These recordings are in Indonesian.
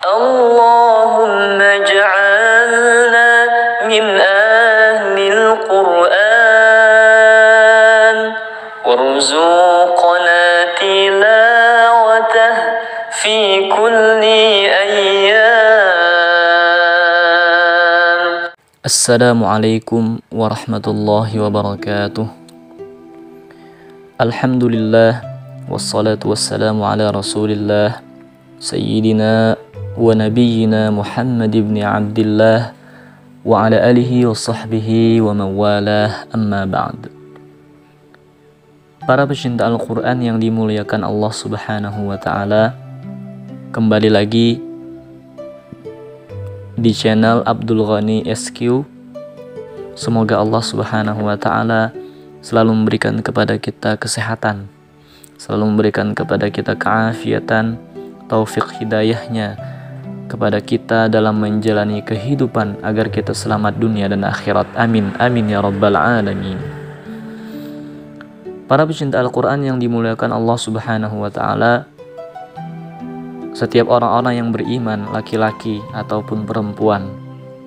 اللهم اجعلنا من أهل القرآن وارزقنا تلاوته في كل أيام. السلام عليكم ورحمة الله وبركاته. الحمد لله والصلاة والسلام على رسول الله سيدنا ونبينا محمد بن عبد الله وعلى آله وصحبه ومن والاه, amma ba'd. Para pecinta Al-Quran yang dimuliakan Allah Subhanahu wa Ta'ala, kembali lagi di channel Abdul Ghani SQ. Semoga Allah Subhanahu wa Ta'ala selalu memberikan kepada kita kesehatan, selalu memberikan kepada kita keafiatan, taufik hidayahnya kepada kita dalam menjalani kehidupan agar kita selamat dunia dan akhirat. Amin, amin ya rabbal alamin. Para pecinta Al-Quran yang dimuliakan Allah Subhanahu wa Ta'ala, setiap orang-orang yang beriman, laki-laki ataupun perempuan,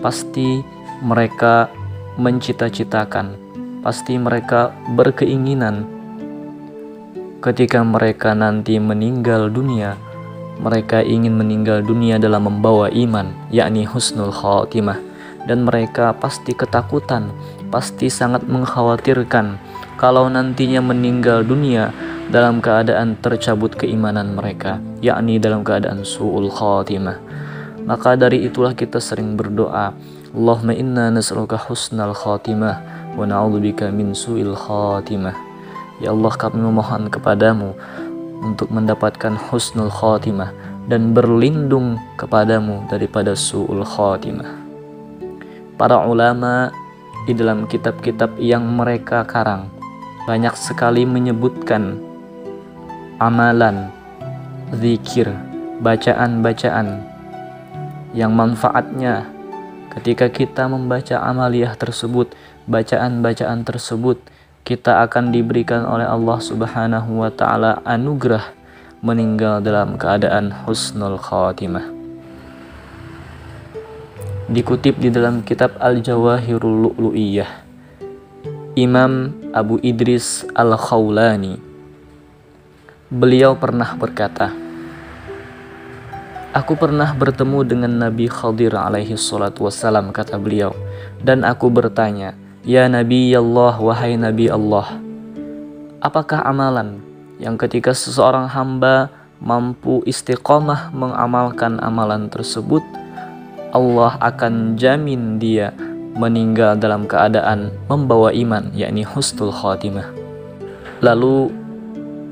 pasti mereka mencita-citakan, pasti mereka berkeinginan ketika mereka nanti meninggal dunia, mereka ingin meninggal dunia dalam membawa iman, yakni husnul khatimah. Dan mereka pasti ketakutan, pasti sangat mengkhawatirkan kalau nantinya meninggal dunia dalam keadaan tercabut keimanan mereka, yakni dalam keadaan su'ul khatimah. Maka dari itulah kita sering berdoa, Allahumma inna nas'aluka husnal khatimah wa na'udzubika min su'il khatimah. Ya Allah, kami memohon kepadamu untuk mendapatkan husnul khatimah dan berlindung kepadamu daripada su'ul khatimah. Para ulama di dalam kitab-kitab yang mereka karang banyak sekali menyebutkan amalan, zikir, bacaan-bacaan yang manfaatnya ketika kita membaca amaliyah tersebut, bacaan-bacaan tersebut, kita akan diberikan oleh Allah Subhanahu wa Ta'ala anugerah meninggal dalam keadaan husnul khatimah. Dikutip di dalam kitab Al-Jawahirul Lu'lu'iyah, Imam Abu Idris Al-Khawlani, beliau pernah berkata, aku pernah bertemu dengan Nabi Khadir alaihi salatu wassalam, kata beliau, dan aku bertanya, ya Nabi Allah, wahai Nabi Allah, apakah amalan yang ketika seseorang hamba mampu istiqomah mengamalkan amalan tersebut, Allah akan jamin dia meninggal dalam keadaan membawa iman, yakni husnul khatimah. Lalu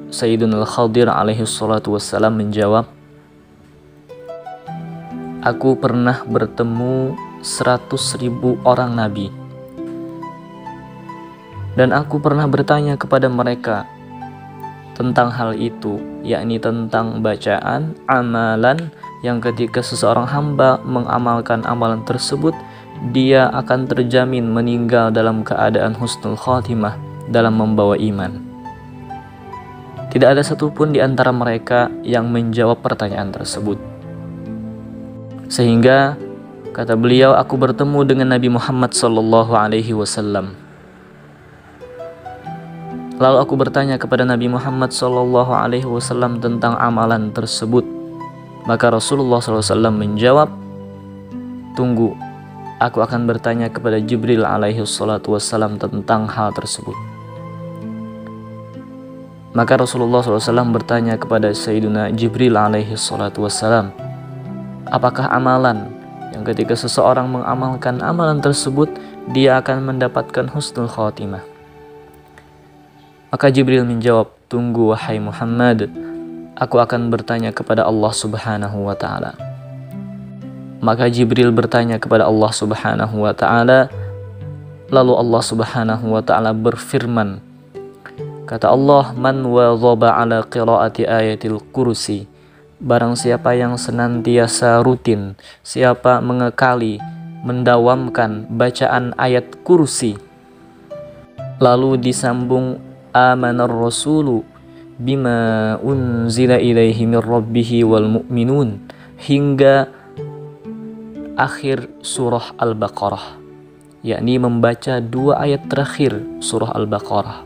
Sayyiduna Al-Khadir alaihi salatu wassalam menjawab, aku pernah bertemu 100.000 orang Nabi, dan aku pernah bertanya kepada mereka tentang hal itu, yakni tentang bacaan, amalan yang ketika seseorang hamba mengamalkan amalan tersebut, dia akan terjamin meninggal dalam keadaan husnul khatimah dalam membawa iman. Tidak ada satupun di antara mereka yang menjawab pertanyaan tersebut. Sehingga kata beliau, aku bertemu dengan Nabi Muhammad SAW. Lalu aku bertanya kepada Nabi Muhammad SAW tentang amalan tersebut. Maka Rasulullah SAW menjawab, tunggu, aku akan bertanya kepada Jibril alaihissalam tentang hal tersebut. Maka Rasulullah SAW bertanya kepada Sayyiduna Jibril alaihissalam, apakah amalan yang ketika seseorang mengamalkan amalan tersebut, dia akan mendapatkan husnul khatimah? Maka Jibril menjawab, tunggu wahai Muhammad, aku akan bertanya kepada Allah Subhanahu wa Ta'ala. Maka Jibril bertanya kepada Allah Subhanahu wa Ta'ala. Lalu Allah Subhanahu wa Ta'ala berfirman, kata Allah, man wadhaba ala qiraati ayatil kursi, barang siapa yang senantiasa rutin, siapa mengekali, mendawamkan bacaan ayat kursi. Lalu disambung, amanar rasulu bima unzila ilaihi min rabbihi wal mu'minun, hingga akhir surah Al-Baqarah, yakni membaca 2 ayat terakhir surah Al-Baqarah.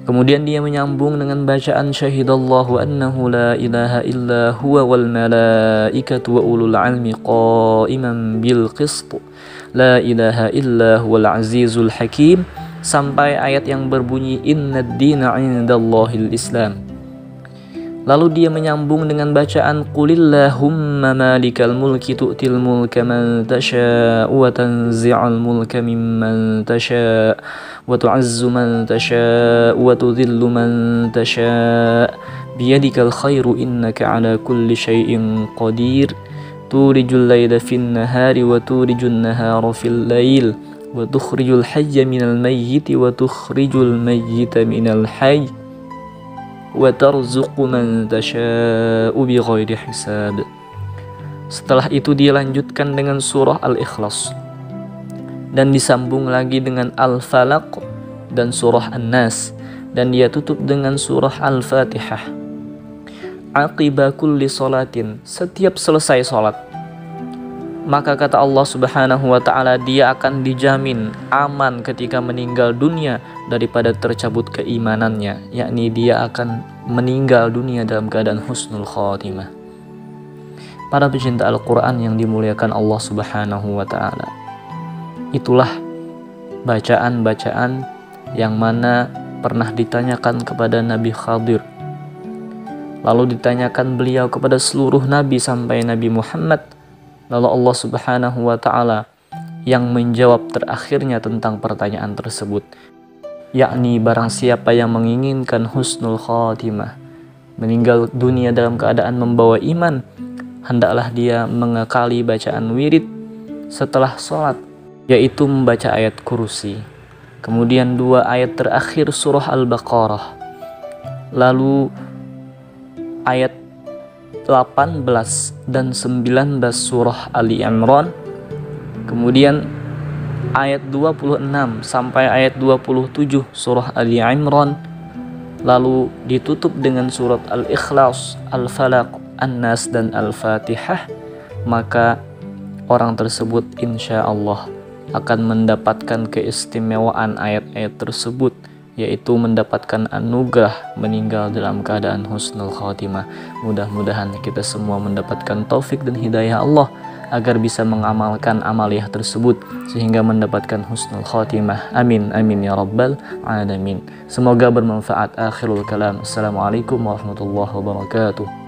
Kemudian dia menyambung dengan bacaan syahidallahu annahu la ilaha illa huwa wal malaikatu wa ulul ilmi qa'iman bil qist la ilaha illa huwal azizul hakim sampai ayat yang berbunyi innad dina 'indallahil islam. Lalu dia menyambung dengan bacaan qulillahumma malikal mulki tu'til mulka man tasha'u wa tanzi'ul mulka mimman tasha'u wa tu'azzu man tasha'u wa tudhillu man tasha'u biyadikal khairu innaka ala kulli syai'in qadir tulijul layla fin nahari wa tulijun nahara fil lail wa tukhrijul hayya minal mayyiti wa tukhrijul mayyita minal hayy wa tarzuqu man tasha'u bighairi hisab. Setelah itu dia lanjutkan dengan surah Al-Ikhlas dan disambung lagi dengan Al-Falaq dan surah An-Nas, dan dia tutup dengan surah Al-Fatihah. Aqiba kulli salatin, setiap selesai salat, maka kata Allah Subhanahu wa ta'ala, dia akan dijamin aman ketika meninggal dunia daripada tercabut keimanannya, yakni dia akan meninggal dunia dalam keadaan husnul khatimah. Para pecinta Al-Quran yang dimuliakan Allah Subhanahu wa ta'ala, itulah bacaan-bacaan yang mana pernah ditanyakan kepada Nabi Khadir, lalu ditanyakan beliau kepada seluruh Nabi sampai Nabi Muhammad. Lalu Allah Subhanahu wa ta'ala yang menjawab terakhirnya tentang pertanyaan tersebut, yakni barang siapa yang menginginkan husnul khatimah, meninggal dunia dalam keadaan membawa iman, hendaklah dia mengekali bacaan wirid setelah sholat, yaitu membaca ayat kursi, kemudian 2 ayat terakhir surah Al-Baqarah, lalu ayat 18 dan 19 surah Ali Imran, kemudian ayat 26 sampai ayat 27 surah Ali Imran, lalu ditutup dengan surat Al-Ikhlas, Al-Falaq, An-Nas dan Al-Fatihah. Maka orang tersebut insya Allah akan mendapatkan keistimewaan ayat-ayat tersebut, yaitu mendapatkan anugerah meninggal dalam keadaan husnul khatimah. Mudah-mudahan kita semua mendapatkan taufik dan hidayah Allah agar bisa mengamalkan amaliyah tersebut sehingga mendapatkan husnul khatimah. Amin amin ya rabbal alamin. Semoga bermanfaat. Akhirul kalam. Assalamualaikum warahmatullahi wabarakatuh.